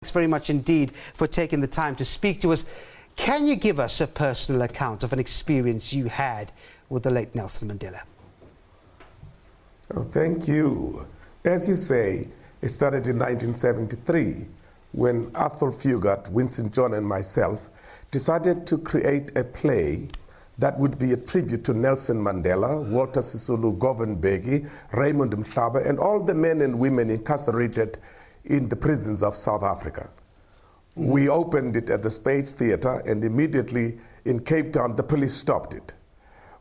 Thanks very much indeed for taking the time to speak to us. Can you give us a personal account of an experience you had with the late Nelson Mandela? Oh, thank you. As you say, it started in 1973 when Arthur Fugard, Winston John and myself decided to create a play that would be a tribute to Nelson Mandela, Walter Sisulu, Govan Mbeki, Raymond Mhlaba, and all the men and women incarcerated in the prisons of South Africa. We opened it at the Space Theatre, and immediately in Cape Town, the police stopped it.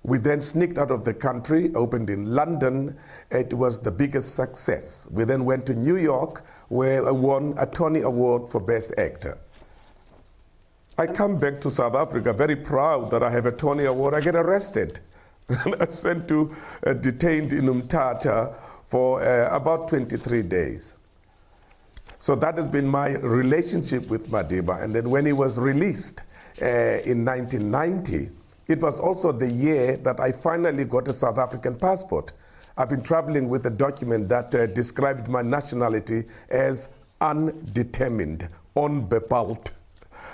We then sneaked out of the country, opened in London. It was the biggest success. We then went to New York, where I won a Tony Award for Best Actor. I come back to South Africa very proud that I have a Tony Award. I get arrested. I sent to detained in Umtata for about 23 days. So that has been my relationship with Madiba. And then when he was released in 1990, it was also the year that I finally got a South African passport. I've been traveling with a document that described my nationality as undetermined, unbepaald.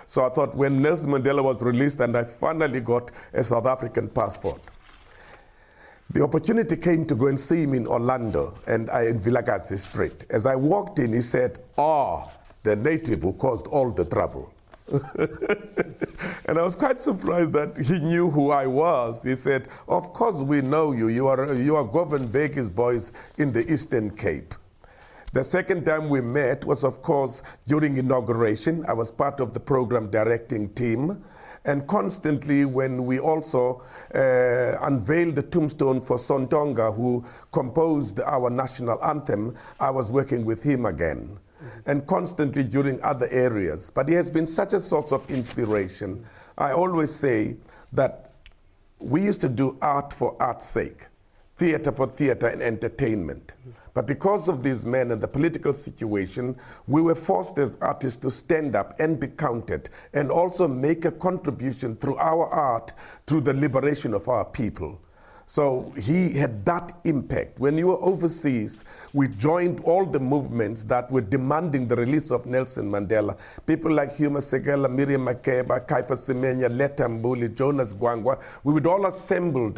So I thought when Nelson Mandela was released and I finally got a South African passport, the opportunity came to go and see him in Orlando and in Vilakazi Street. As I walked in, he said, the native who caused all the trouble. And I was quite surprised that he knew who I was. He said, of course we know you. You are Govan Mbeki's boys in the Eastern Cape. The second time we met was, of course, during inauguration. I was part of the program directing team. And constantly when we also unveiled the tombstone for Sontonga, who composed our national anthem, I was working with him again. And constantly during other areas. But he has been such a source of inspiration. I always say that we used to do art for art's sake, theater for theater and entertainment. But because of these men and the political situation, we were forced as artists to stand up and be counted and also make a contribution through our art to the liberation of our people. So he had that impact. When you were overseas, we joined all the movements that were demanding the release of Nelson Mandela. People like Huma Segela, Miriam Makeba, Kaifa Semenya, Letta Mbuli, Jonas Gwangwa. We would all assemble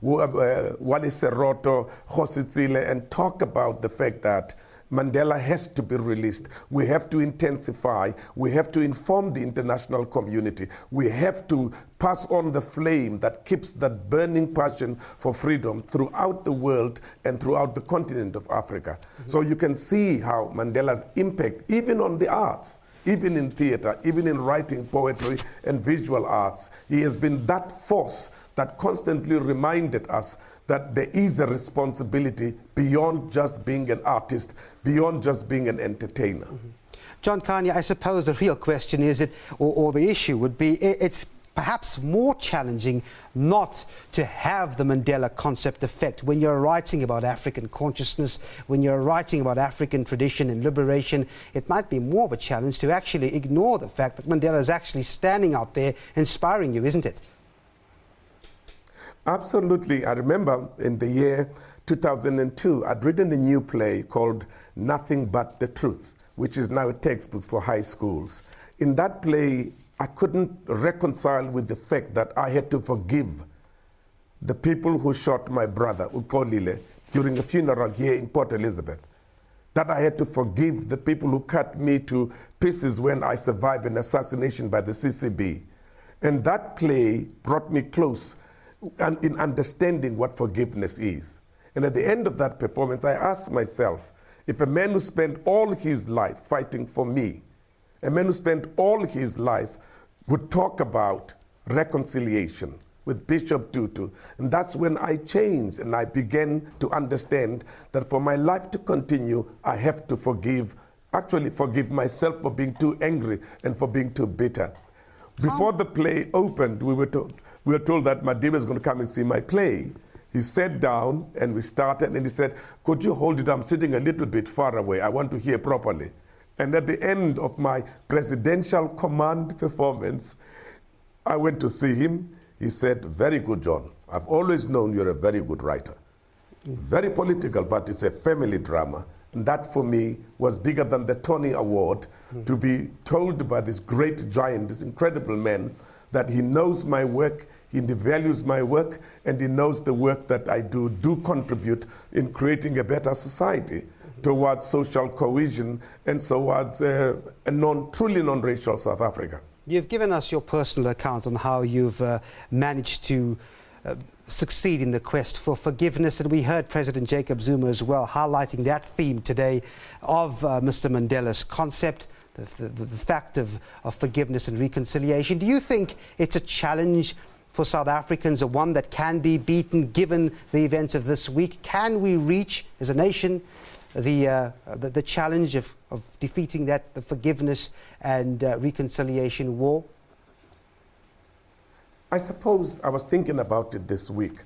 Wale Seroto, Khositsile, and talk about the fact that Mandela has to be released. We have to intensify. We have to inform the international community. We have to pass on the flame that keeps that burning passion for freedom throughout the world and throughout the continent of Africa. So you can see how Mandela's impact, even on the arts, even in theater, even in writing poetry and visual arts, he has been that force that constantly reminded us that there is a responsibility beyond just being an artist, beyond just being an entertainer. John Kani, I suppose the real question is, or the issue would be, it's perhaps more challenging not to have the Mandela concept effect when you're writing about African consciousness, when you're writing about African tradition and liberation. It might be more of a challenge to actually ignore the fact that Mandela is actually standing out there inspiring you, isn't it? Absolutely. I remember in the year 2002, I'd written a new play called Nothing But the Truth, which is now a textbook for high schools. In that play, I couldn't reconcile with the fact that I had to forgive the people who shot my brother, Ukolile, during a funeral here in Port Elizabeth. That I had to forgive the people who cut me to pieces when I survived an assassination by the CCB. And that play brought me close and in understanding what forgiveness is. And at the end of that performance, I asked myself, if a man who spent all his life fighting for me, a man who spent all his life would talk about reconciliation with Bishop Tutu, and that's when I changed and I began to understand that for my life to continue, I have to forgive myself for being too angry and for being too bitter. Before the play opened, we were told that Madiba is going to come and see my play. He sat down and we started and he said, could you hold it? I'm sitting a little bit far away. I want to hear properly. And at the end of my presidential command performance, I went to see him. He said, very good, John. I've always known you're a very good writer. Very political, but it's a family drama. That for me was bigger than the Tony Award, to be told by this great giant, this incredible man, that he knows my work, he values my work, and he knows the work that I do contribute in creating a better society towards social cohesion and towards a truly non-racial South Africa. You've given us your personal account on how you've managed to succeed in the quest for forgiveness, and we heard President Jacob Zuma as well highlighting that theme today of Mr. Mandela's concept, the fact of forgiveness and reconciliation. Do you think it's a challenge for South Africans, or one that can be beaten given the events of this week? Can we reach, as a nation, the challenge of defeating the forgiveness and reconciliation war? I suppose I was thinking about it this week,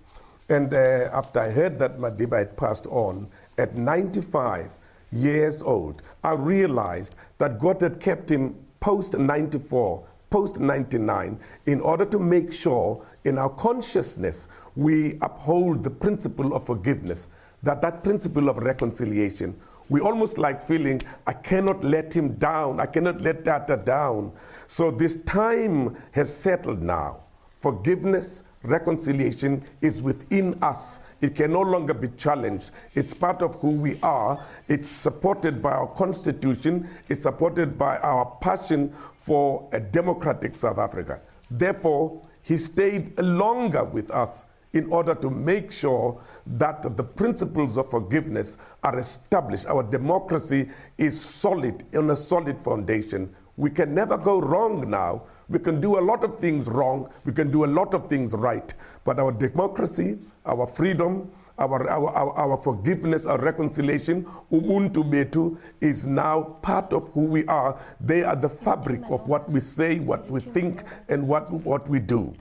and after I heard that Madiba had passed on at 95 years old, I realized that God had kept him post-94, post-99, in order to make sure in our consciousness we uphold the principle of forgiveness, that principle of reconciliation. We almost like feeling, I cannot let him down, I cannot let Tata down. So this time has settled now. Forgiveness, reconciliation is within us. It can no longer be challenged. It's part of who we are. It's supported by our constitution. It's supported by our passion for a democratic South Africa. Therefore, he stayed longer with us in order to make sure that the principles of forgiveness are established. Our democracy is solid, on a solid foundation. We can never go wrong now. We can do a lot of things wrong. We can do a lot of things right. But our democracy, our freedom, our forgiveness, our reconciliation, Ubuntu Betu, is now part of who we are. They are the fabric of what we say, what we think, and what we do.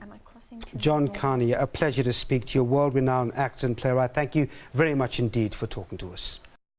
John Kani, a pleasure to speak to you, world-renowned actor and playwright. Thank you very much indeed for talking to us.